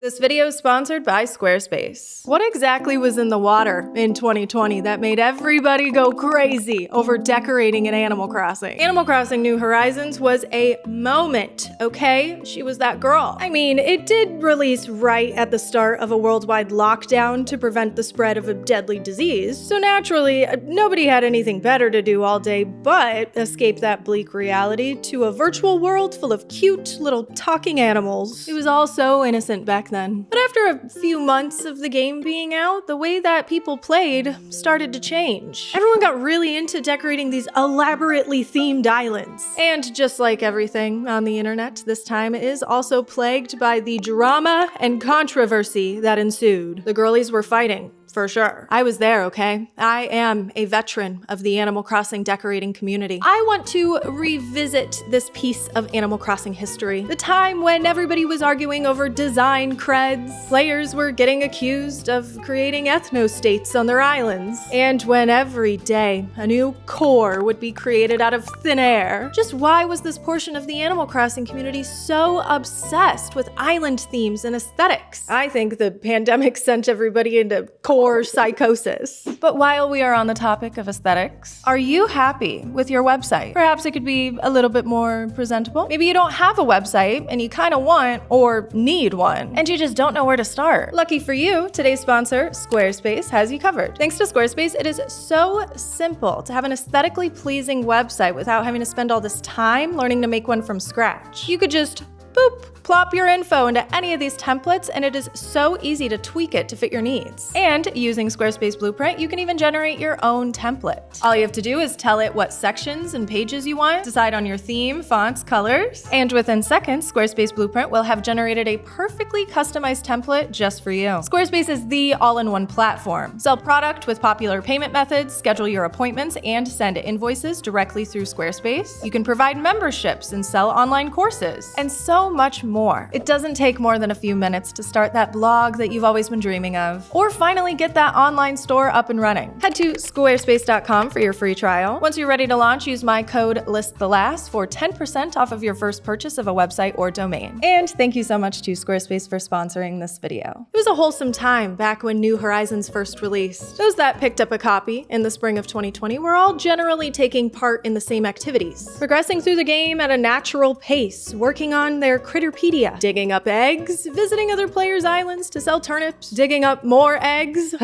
This video is sponsored by Squarespace. What exactly was in the water in 2020 that made everybody go crazy over decorating in Animal Crossing? Animal Crossing New Horizons was a moment, okay? She was that girl. I mean, it did release right at the start of a worldwide lockdown to prevent the spread of a deadly disease, so naturally, nobody had anything better to do all day but escape that bleak reality to a virtual world full of cute little talking animals. It was all so innocent back then. But after a few months of the game being out, the way that people played started to change. Everyone got really into decorating these elaborately themed islands. And just like everything on the internet, this time is also plagued by the drama and controversy that ensued. The girlies were fighting. For sure. I was there, okay? I am a veteran of the Animal Crossing decorating community. I want to revisit this piece of Animal Crossing history. The time when everybody was arguing over design creds, players were getting accused of creating ethno-states on their islands, and when every day a new core would be created out of thin air. Just why was this portion of the Animal Crossing community so obsessed with island themes and aesthetics? I think the pandemic sent everybody into core psychosis. But while we are on the topic of aesthetics, are you happy with your website? Perhaps it could be a little bit more presentable. Maybe you don't have a website and you kind of want or need one, and you just don't know where to start. Lucky for you, today's sponsor, Squarespace, has you covered. Thanks to Squarespace, it is so simple to have an aesthetically pleasing website without having to spend all this time learning to make one from scratch. You could just boop, plop your info into any of these templates, and it is so easy to tweak it to fit your needs. And using Squarespace Blueprint, you can even generate your own template. All you have to do is tell it what sections and pages you want, decide on your theme, fonts, colors, and within seconds, Squarespace Blueprint will have generated a perfectly customized template just for you. Squarespace is the all-in-one platform. Sell product with popular payment methods, schedule your appointments, and send invoices directly through Squarespace. You can provide memberships and sell online courses, and so much more. It doesn't take more than a few minutes to start that blog that you've always been dreaming of, or finally get that online store up and running. Head to squarespace.com for your free trial. Once you're ready to launch, use my code LISSTHELASS for 10% off of your first purchase of a website or domain. And thank you so much to Squarespace for sponsoring this video. It was a wholesome time back when New Horizons first released. Those that picked up a copy in the spring of 2020 were all generally taking part in the same activities, progressing through the game at a natural pace, working on their Critterpedia, digging up eggs, visiting other players' islands to sell turnips, digging up more eggs.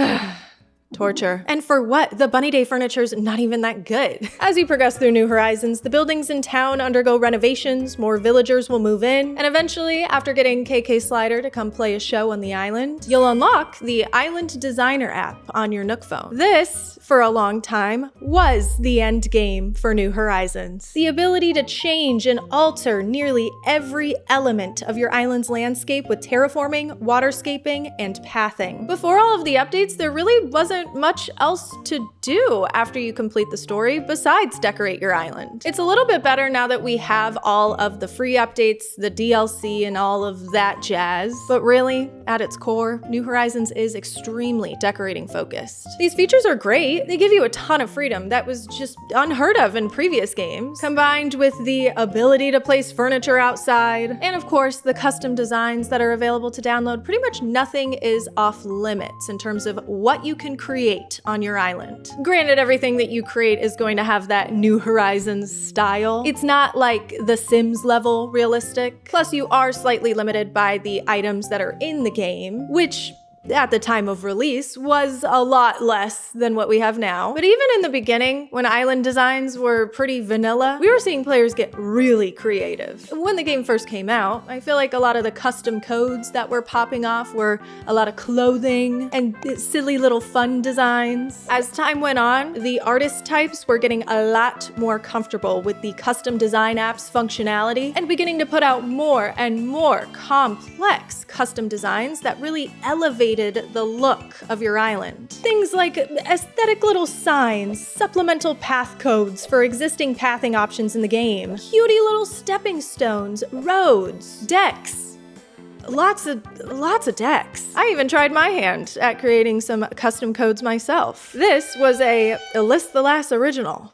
Torture. And for what? The Bunny Day furniture's not even that good. As you progress through New Horizons, the buildings in town undergo renovations, more villagers will move in, and eventually, after getting KK Slider to come play a show on the island, you'll unlock the Island Designer app on your Nook phone. This, for a long time, was the end game for New Horizons. The ability to change and alter nearly every element of your island's landscape with terraforming, waterscaping, and pathing. Before all of the updates, there really wasn't much else to do after you complete the story besides decorate your island. It's a little bit better now that we have all of the free updates, the DLC, and all of that jazz. But really, at its core, New Horizons is extremely decorating focused. These features are great. They give you a ton of freedom that was just unheard of in previous games, combined with the ability to place furniture outside, and of course, the custom designs that are available to download. Pretty much nothing is off limits in terms of what you can create on your island. Granted, everything that you create is going to have that New Horizons style. It's not like The Sims level realistic. Plus, you are slightly limited by the items that are in the game, which at the time of release was a lot less than what we have now. But even in the beginning, when island designs were pretty vanilla, we were seeing players get really creative. When the game first came out, I feel like a lot of the custom codes that were popping off were a lot of clothing and silly little fun designs. As time went on, the artist types were getting a lot more comfortable with the custom design app's functionality and beginning to put out more and more complex custom designs that really elevated the look of your island. Things like aesthetic little signs, supplemental path codes for existing pathing options in the game, cutie little stepping stones, roads, decks. Lots of decks. I even tried my hand at creating some custom codes myself. This was a Liss the Lass original.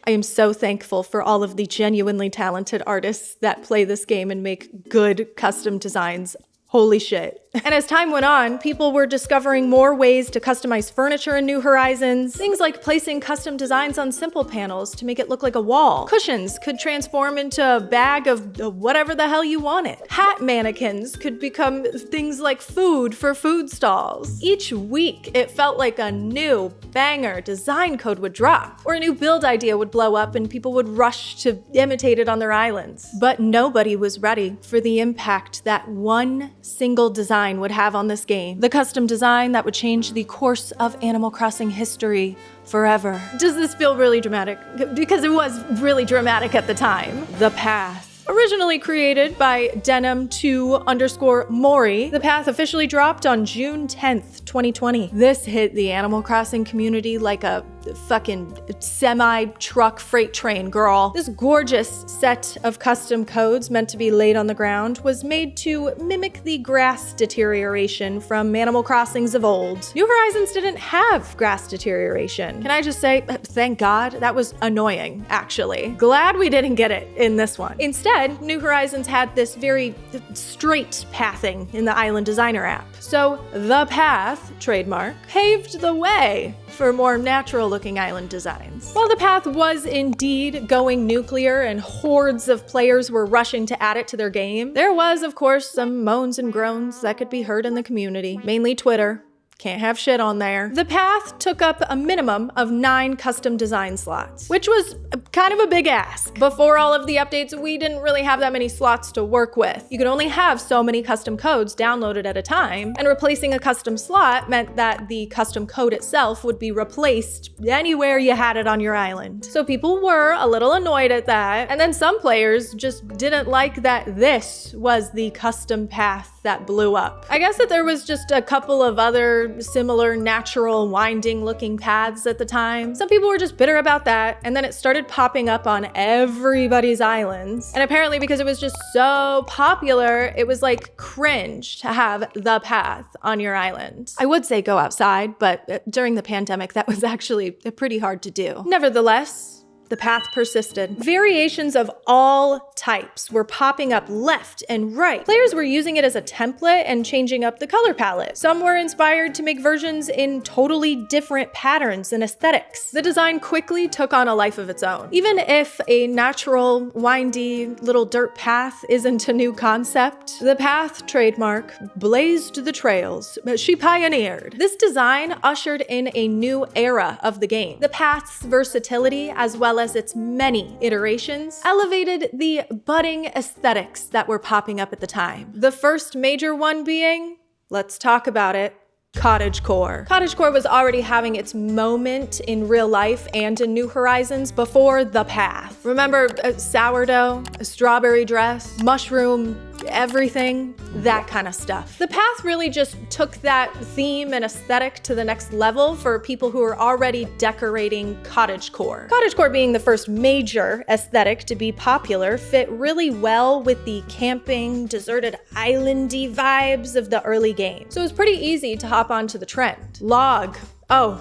I am so thankful for all of the genuinely talented artists that play this game and make good custom designs Holy shit. And as time went on, people were discovering more ways to customize furniture in New Horizons. Things like placing custom designs on simple panels to make it look like a wall. Cushions could transform into a bag of whatever the hell you wanted. Hat mannequins could become things like food for food stalls. Each week, it felt like a new banger design code would drop, or a new build idea would blow up and people would rush to imitate it on their islands. But nobody was ready for the impact that one single design would have on this game. The custom design that would change the course of Animal Crossing history forever. Does this feel really dramatic? Because it was really dramatic at the time. The Path. Originally created by Denim2_Mori, the Path officially dropped on June 10th, 2020. This hit the Animal Crossing community like a fucking semi-truck freight train, girl. This gorgeous set of custom codes meant to be laid on the ground was made to mimic the grass deterioration from Animal Crossings of old. New Horizons didn't have grass deterioration. Can I just say, thank God? That was annoying, actually. Glad we didn't get it in this one. Instead, New Horizons had this very straight pathing in the Island Designer app. So the Path, trademark, paved the way for more natural-looking island designs. While the Path was indeed going nuclear and hordes of players were rushing to add it to their game, there was, of course, some moans and groans that could be heard in the community, mainly Twitter. Can't have shit on there. The Path took up a minimum of 9 custom design slots, which was kind of a big ask. Before all of the updates, we didn't really have that many slots to work with. You could only have so many custom codes downloaded at a time, and replacing a custom slot meant that the custom code itself would be replaced anywhere you had it on your island. So people were a little annoyed at that, and then some players just didn't like that this was the custom path that blew up. I guess that there was just a couple of other similar natural winding looking paths at the time. Some people were just bitter about that, and then it started popping up on everybody's islands. And apparently because it was just so popular, it was like cringe to have the path on your island. I would say go outside, but during the pandemic, that was actually pretty hard to do. Nevertheless, the path persisted. Variations of all types were popping up left and right. Players were using it as a template and changing up the color palette. Some were inspired to make versions in totally different patterns and aesthetics. The design quickly took on a life of its own. Even if a natural, windy little dirt path isn't a new concept, the path trademark blazed the trails, but she pioneered. This design ushered in a new era of the game. The path's versatility, as well as its many iterations, elevated the budding aesthetics that were popping up at the time. The first major one being, let's talk about it, cottagecore. Cottagecore was already having its moment in real life and in New Horizons before the path. Remember sourdough, a strawberry dress, mushroom, everything, that kind of stuff. The path really just took that theme and aesthetic to the next level for people who are already decorating cottagecore. Cottagecore being the first major aesthetic to be popular fit really well with the camping, deserted islandy vibes of the early game. So it was pretty easy to hop onto the trend. Log. Oh.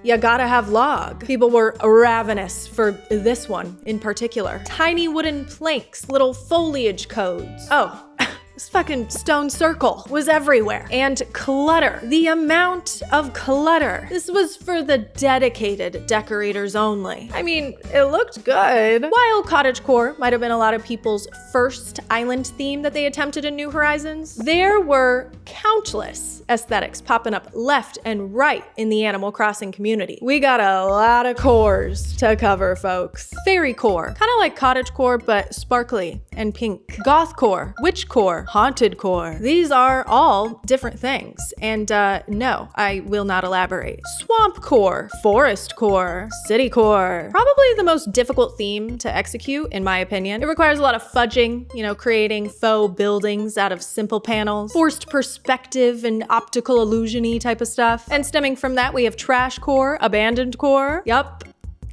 You gotta have log. People were ravenous for this one in particular. Tiny wooden planks, little foliage codes. Oh, this fucking stone circle was everywhere. And clutter. The amount of clutter. This was for the dedicated decorators only. I mean, it looked good. While cottagecore might have been a lot of people's first island theme that they attempted in New Horizons, there were countless aesthetics popping up left and right in the Animal Crossing community. We got a lot of cores to cover, folks. Fairy core, kind of like cottagecore, but sparkly and pink. Goth core, witch core, haunted core. These are all different things. And no, I will not elaborate. Swamp core, forest core, city core. Probably the most difficult theme to execute, in my opinion. It requires a lot of fudging, creating faux buildings out of simple panels, forced perspective and optical illusion-y type of stuff. And stemming from that, we have trash core, abandoned core. Yup,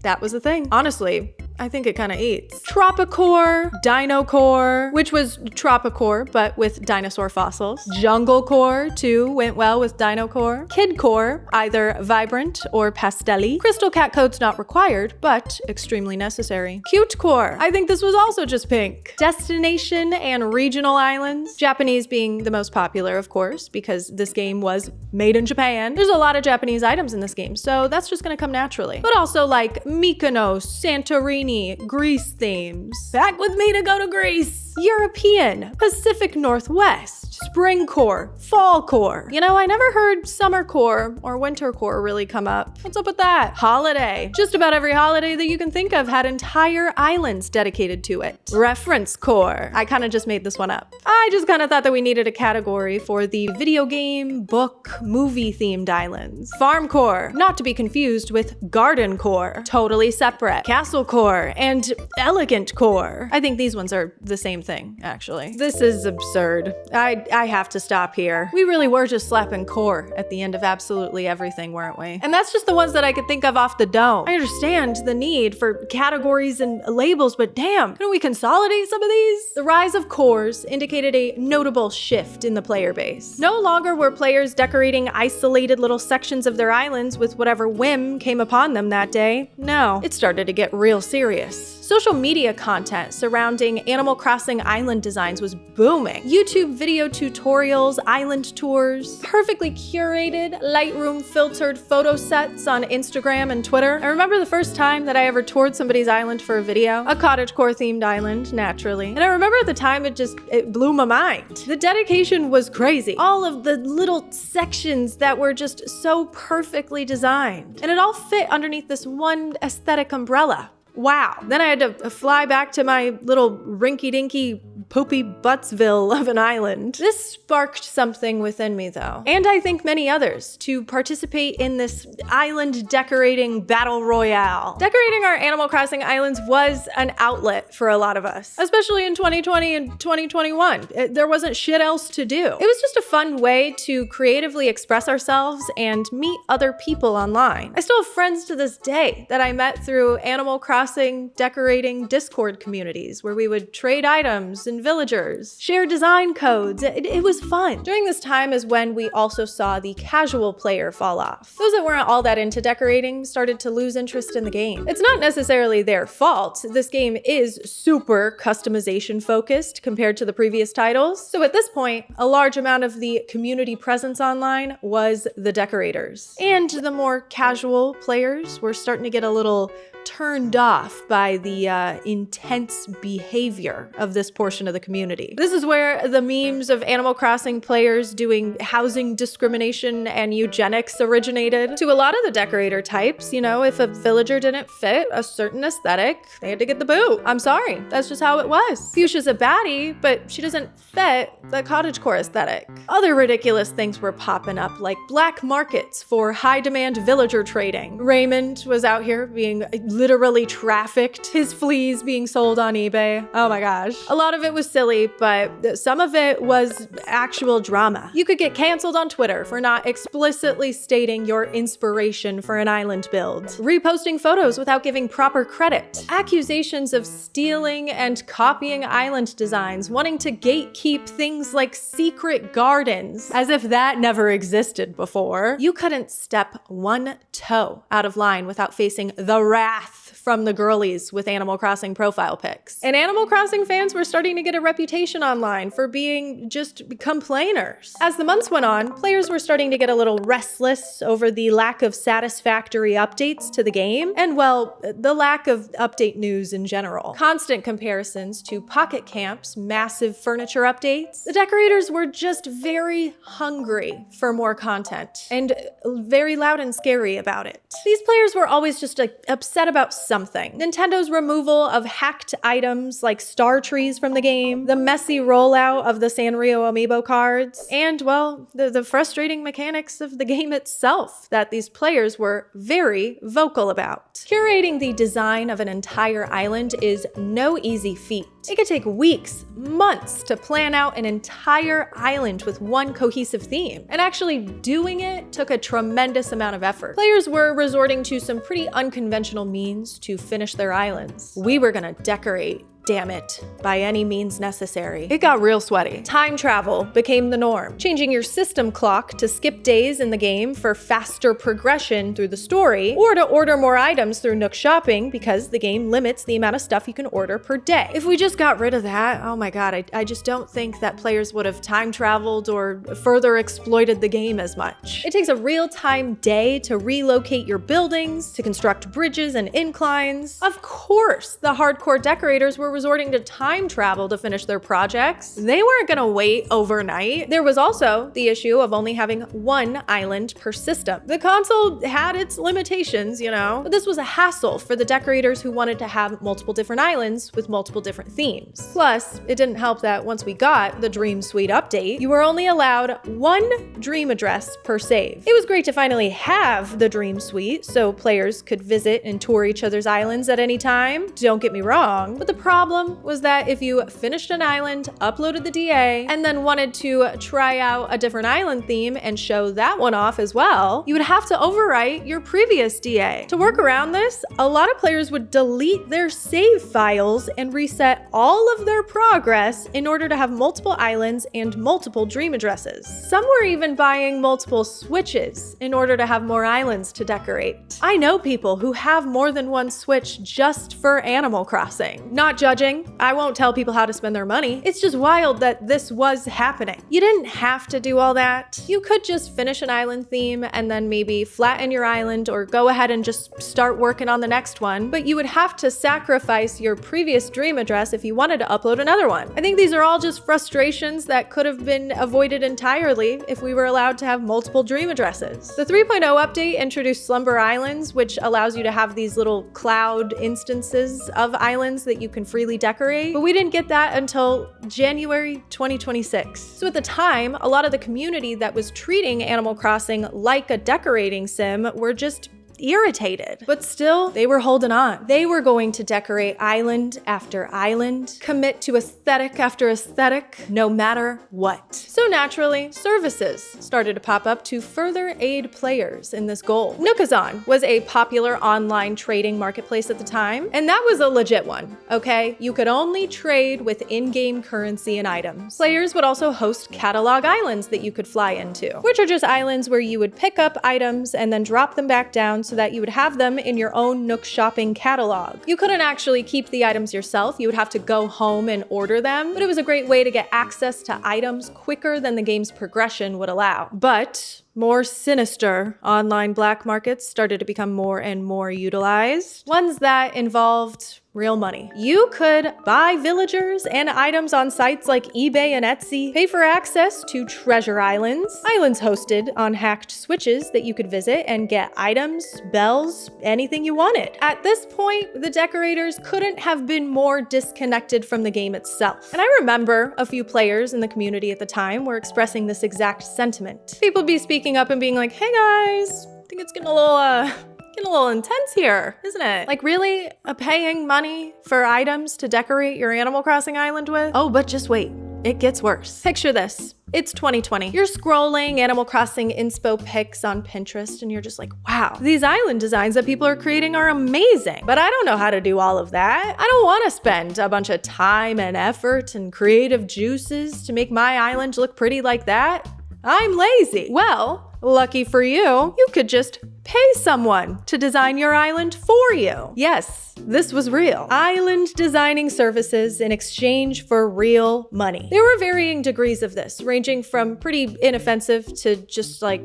that was a thing. Honestly, I think it kind of eats. Tropicore, Dinocore, which was Tropicore, but with dinosaur fossils. Junglecore, too, went well with Dinocore. Kidcore, either vibrant or pastelly. Crystal cat codes not required, but extremely necessary. Cutecore, I think this was also just pink. Destination and regional islands. Japanese being the most popular, of course, because this game was made in Japan. There's a lot of Japanese items in this game, so that's just gonna come naturally. But also like Mykonos, Santorini, Greece themes. Back with me to go to Greece. European, Pacific Northwest, Spring Core, Fall Core. You know, I never heard Summer Core or Winter Core really come up. What's up with that? Holiday. Just about every holiday that you can think of had entire islands dedicated to it. Reference Core. I kind of just made this one up. I just kind of thought that we needed a category for the video game, book, movie themed islands. Farm Core, not to be confused with Garden Core. Totally separate. Castle Core and Elegant Core. I think these ones are the same thing, actually. This is absurd. I have to stop here. We really were just slapping core at the end of absolutely everything, weren't we? And that's just the ones that I could think of off the dome. I understand the need for categories and labels, but damn, couldn't we consolidate some of these? The rise of cores indicated a notable shift in the player base. No longer were players decorating isolated little sections of their islands with whatever whim came upon them that day. No, it started to get real serious. Social media content surrounding Animal Crossing island designs was booming. YouTube video tutorials, island tours, perfectly curated, Lightroom filtered photo sets on Instagram and Twitter. I remember the first time that I ever toured somebody's island for a video, a cottagecore themed island, naturally. And I remember at the time it blew my mind. The dedication was crazy. All of the little sections that were just so perfectly designed. And it all fit underneath this one aesthetic umbrella. Wow. Then I had to fly back to my little rinky-dinky poopy buttsville of an island. This sparked something within me though, and I think many others, to participate in this island decorating battle royale. Decorating our Animal Crossing islands was an outlet for a lot of us, especially in 2020 and 2021. There wasn't shit else to do. It was just a fun way to creatively express ourselves and meet other people online. I still have friends to this day that I met through Animal Crossing decorating Discord communities where we would trade items and villagers, share design codes. It was fun. During this time is when we also saw the casual player fall off. Those that weren't all that into decorating started to lose interest in the game. It's not necessarily their fault. This game is super customization focused compared to the previous titles. So at this point, a large amount of the community presence online was the decorators. And the more casual players were starting to get a little turned off by the intense behavior of this portion of the community. This is where the memes of Animal Crossing players doing housing discrimination and eugenics originated. To a lot of the decorator types, you know, if a villager didn't fit a certain aesthetic, they had to get the boot. I'm sorry, that's just how it was. Fuchsia's a baddie, but she doesn't fit the cottagecore aesthetic. Other ridiculous things were popping up, like black markets for high-demand villager trading. Raymond was out here being literally trafficked, his fleas being sold on eBay. Oh my gosh. A lot of it was silly, but some of it was actual drama. You could get canceled on Twitter for not explicitly stating your inspiration for an island build, reposting photos without giving proper credit, accusations of stealing and copying island designs, wanting to gatekeep things like secret gardens, as if that never existed before. You couldn't step one toe out of line without facing the wrath from the girlies with Animal Crossing profile pics. And Animal Crossing fans were starting to get a reputation online for being just complainers. As the months went on, players were starting to get a little restless over the lack of satisfactory updates to the game, and well, the lack of update news in general. Constant comparisons to Pocket Camp's massive furniture updates. The decorators were just very hungry for more content, and very loud and scary about it. These players were always just upset about something. Nintendo's removal of hacked items like star trees from the game, the messy rollout of the Sanrio amiibo cards, and, well, the frustrating mechanics of the game itself that these players were very vocal about. Curating the design of an entire island is no easy feat. It could take weeks, months to plan out an entire island with one cohesive theme, and actually doing it took a tremendous amount of effort. Players were resorting to some pretty unconventional means to finish their islands. We were gonna decorate, damn it, by any means necessary. It got real sweaty. Time travel became the norm, changing your system clock to skip days in the game for faster progression through the story, or to order more items through Nook Shopping because the game limits the amount of stuff you can order per day. If we just got rid of that, oh my god, I just don't think that players would have time traveled or further exploited the game as much. It takes a real-time day to relocate your buildings, to construct bridges and inclines. Of course, the hardcore decorators were resorting to time travel to finish their projects. They weren't gonna wait overnight. There was also the issue of only having one island per system. The console had its limitations, you know, but this was a hassle for the decorators who wanted to have multiple different islands with multiple different themes. Plus, it didn't help that once we got the Dream Suite update, you were only allowed one dream address per save. It was great to finally have the Dream Suite so players could visit and tour each other's islands at any time. Don't get me wrong, but the problem was that if you finished an island, uploaded the DA, and then wanted to try out a different island theme and show that one off as well, you would have to overwrite your previous DA. To work around this, a lot of players would delete their save files and reset all of their progress in order to have multiple islands and multiple dream addresses. Some were even buying multiple Switches in order to have more islands to decorate. I know people who have more than one Switch just for Animal Crossing. Not judging. I won't tell people how to spend their money. It's just wild that this was happening. You didn't have to do all that. You could just finish an island theme and then maybe flatten your island or go ahead and just start working on the next one, but you would have to sacrifice your previous dream address if you wanted to upload another one. I think these are all just frustrations that could have been avoided entirely if we were allowed to have multiple dream addresses. The 3.0 update introduced Slumber Islands, which allows you to have these little cloud instances of islands that you can freely decorate, but we didn't get that until January 2026. So at the time, a lot of the community that was treating Animal Crossing like a decorating sim were just irritated, but still they were holding on. They were going to decorate island after island, commit to aesthetic after aesthetic, no matter what. So naturally, services started to pop up to further aid players in this goal. Nookazon was a popular online trading marketplace at the time, and that was a legit one, okay? You could only trade with in-game currency and items. Players would also host catalog islands that you could fly into, which are just islands where you would pick up items and then drop them back down so that you would have them in your own Nook Shopping catalog. You couldn't actually keep the items yourself, you would have to go home and order them, but it was a great way to get access to items quicker than the game's progression would allow. But more sinister online black markets started to become more and more utilized, ones that involved real money. You could buy villagers and items on sites like eBay and Etsy, pay for access to treasure islands hosted on hacked Switches that you could visit and get items, bells, anything you wanted. At this point, the decorators couldn't have been more disconnected from the game itself. And I remember a few players in the community at the time were expressing this exact sentiment. People would be speaking up and being like, hey guys, I think it's getting a little intense here, isn't it? Like really, paying money for items to decorate your Animal Crossing island with? Oh, but just wait, it gets worse. Picture this. It's 2020. You're scrolling Animal Crossing inspo pics on Pinterest and you're just like, wow, these island designs that people are creating are amazing, but I don't know how to do all of that. I don't want to spend a bunch of time and effort and creative juices to make my island look pretty like that. I'm lazy. Well, lucky for you, you could just pay someone to design your island for you. Yes, this was real. Island designing services in exchange for real money. There were varying degrees of this, ranging from pretty inoffensive to just like,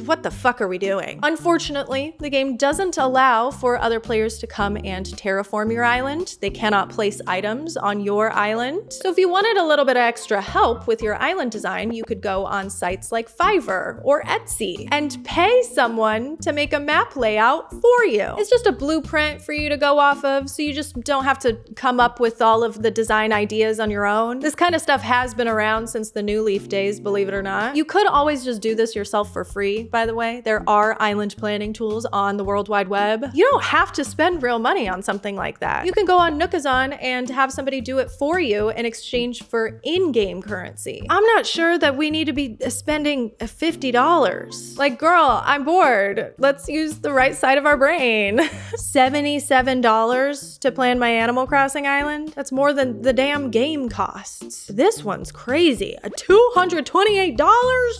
what the fuck are we doing? Unfortunately, the game doesn't allow for other players to come and terraform your island. They cannot place items on your island. So if you wanted a little bit of extra help with your island design, you could go on sites like Fiverr or Etsy and pay someone to make a map layout for you. It's just a blueprint for you to go off of, so you just don't have to come up with all of the design ideas on your own. This kind of stuff has been around since the New Leaf days, believe it or not. You could always just do this yourself for free free, by the way. There are island planning tools on the World Wide Web. You don't have to spend real money on something like that. You can go on Nookazon and have somebody do it for you in exchange for in-game currency. I'm not sure that we need to be spending $50. Like, girl, I'm bored. Let's use the right side of our brain. $77 to plan my Animal Crossing island? That's more than the damn game costs. This one's crazy. $228?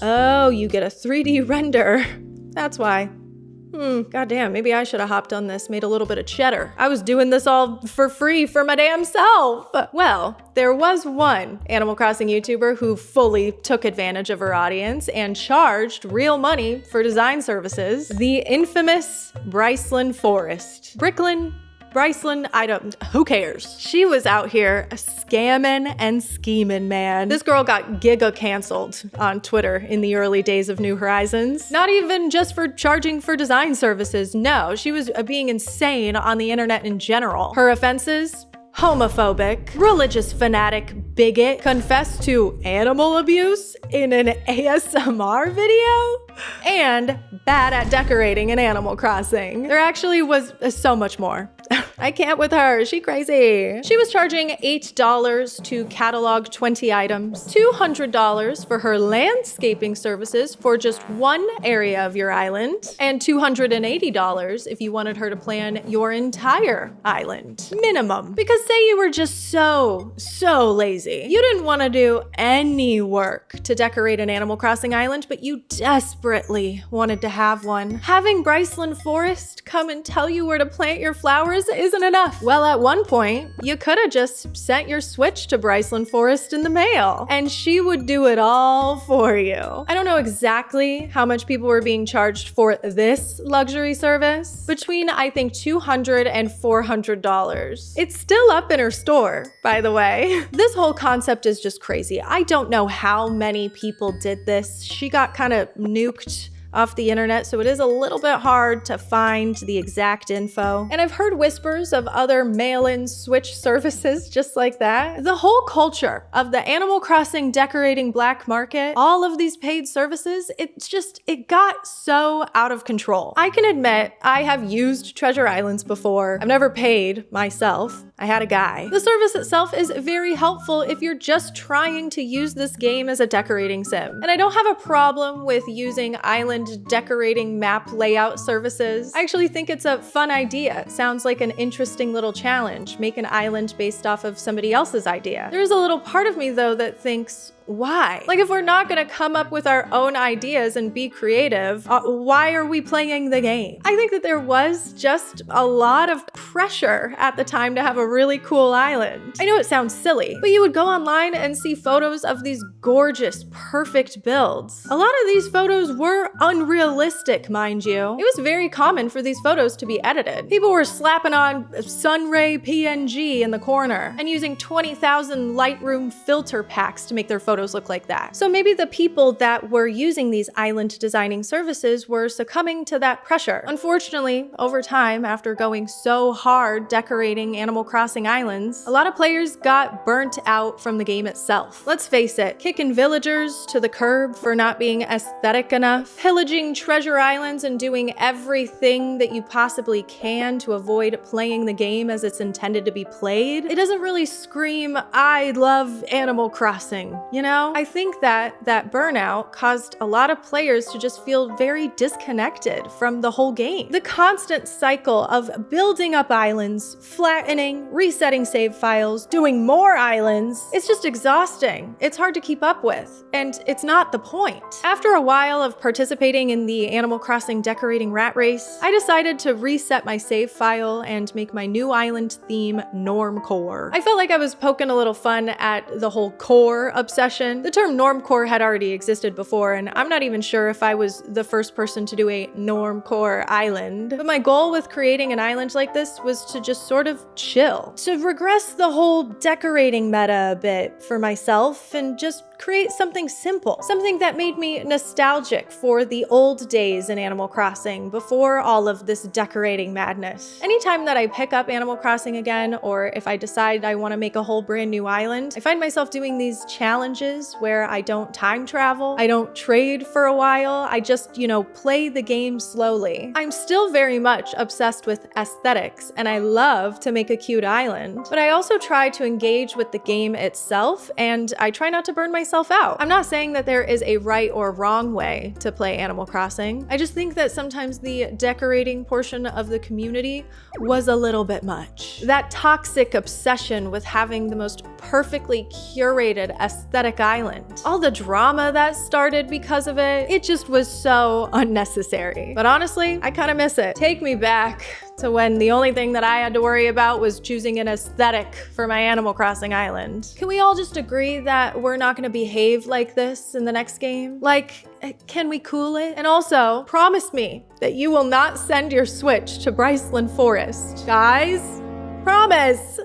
Oh, you get a 3D render. That's why. Goddamn, maybe I should have hopped on this, made a little bit of cheddar. I was doing this all for free for my damn self. Well, there was one Animal Crossing YouTuber who fully took advantage of her audience and charged real money for design services. The infamous Brycelyn Forrest. Brycelyn, who cares? She was out here scamming and scheming, man. This girl got giga canceled on Twitter in the early days of New Horizons. Not even just for charging for design services. No, she was being insane on the internet in general. Her offenses: homophobic, religious fanatic, bigot, confessed to animal abuse in an ASMR video, and bad at decorating in Animal Crossing. There actually was so much more. I can't with her, she crazy. She was charging $8 to catalog 20 items, $200 for her landscaping services for just one area of your island, and $280 if you wanted her to plan your entire island. Minimum. Because say you were just so lazy. You didn't want to do any work to decorate an Animal Crossing island, but you desperately wanted to have one. Having Brycelyn Forrest come and tell you where to plant your flowers isn't enough. Well, at one point, you could have just sent your Switch to Brycelyn Forrest in the mail, and she would do it all for you. I don't know exactly how much people were being charged for this luxury service. Between, I think, $200 and $400. It's still up in her store, by the way. This whole concept is just crazy. I don't know how many people did this. She got kind of nuked off the internet, so it is a little bit hard to find the exact info. And I've heard whispers of other mail-in Switch services just like that. The whole culture of the Animal Crossing decorating black market, all of these paid services, it got so out of control. I can admit I have used Treasure Islands before. I've never paid myself. I had a guy. The service itself is very helpful if you're just trying to use this game as a decorating sim. And I don't have a problem with using island decorating map layout services. I actually think it's a fun idea. It sounds like an interesting little challenge. Make an island based off of somebody else's idea. There's a little part of me though that thinks, why? Like, if we're not gonna come up with our own ideas and be creative, why are we playing the game? I think that there was just a lot of pressure at the time to have a really cool island. I know it sounds silly, but you would go online and see photos of these gorgeous, perfect builds. A lot of these photos were unrealistic, mind you. It was very common for these photos to be edited. People were slapping on Sunray PNG in the corner and using 20,000 Lightroom filter packs to make their photos look like that. So maybe the people that were using these island designing services were succumbing to that pressure. Unfortunately, over time, after going so hard decorating Animal Crossing islands, a lot of players got burnt out from the game itself. Let's face it, kicking villagers to the curb for not being aesthetic enough, pillaging treasure islands and doing everything that you possibly can to avoid playing the game as it's intended to be played, it doesn't really scream, I love Animal Crossing, you know? I think that burnout caused a lot of players to just feel very disconnected from the whole game. The constant cycle of building up islands, flattening, resetting save files, doing more islands, it's just exhausting. It's hard to keep up with, and it's not the point. After a while of participating in the Animal Crossing decorating rat race, I decided to reset my save file and make my new island theme Normcore. I felt like I was poking a little fun at the whole core obsession. The term normcore had already existed before, and I'm not even sure if I was the first person to do a normcore island. But my goal with creating an island like this was to just sort of chill, to regress the whole decorating meta a bit for myself and just create something simple, something that made me nostalgic for the old days in Animal Crossing before all of this decorating madness. Anytime that I pick up Animal Crossing again, or if I decide I want to make a whole brand new island, I find myself doing these challenges challenges where I don't time travel, I don't trade for a while, I just, play the game slowly. I'm still very much obsessed with aesthetics, and I love to make a cute island, but I also try to engage with the game itself, and I try not to burn myself out. I'm not saying that there is a right or wrong way to play Animal Crossing. I just think that sometimes the decorating portion of the community was a little bit much. That toxic obsession with having the most perfectly curated aesthetic island. All the drama that started because of it just was so unnecessary. But honestly, I kind of miss it. Take me back to when the only thing that I had to worry about was choosing an aesthetic for my Animal Crossing island. Can we all just agree that we're not gonna behave like this in the next game? Like, can we cool it? And also, promise me that you will not send your Switch to Bryceland Forest. Guys, promise!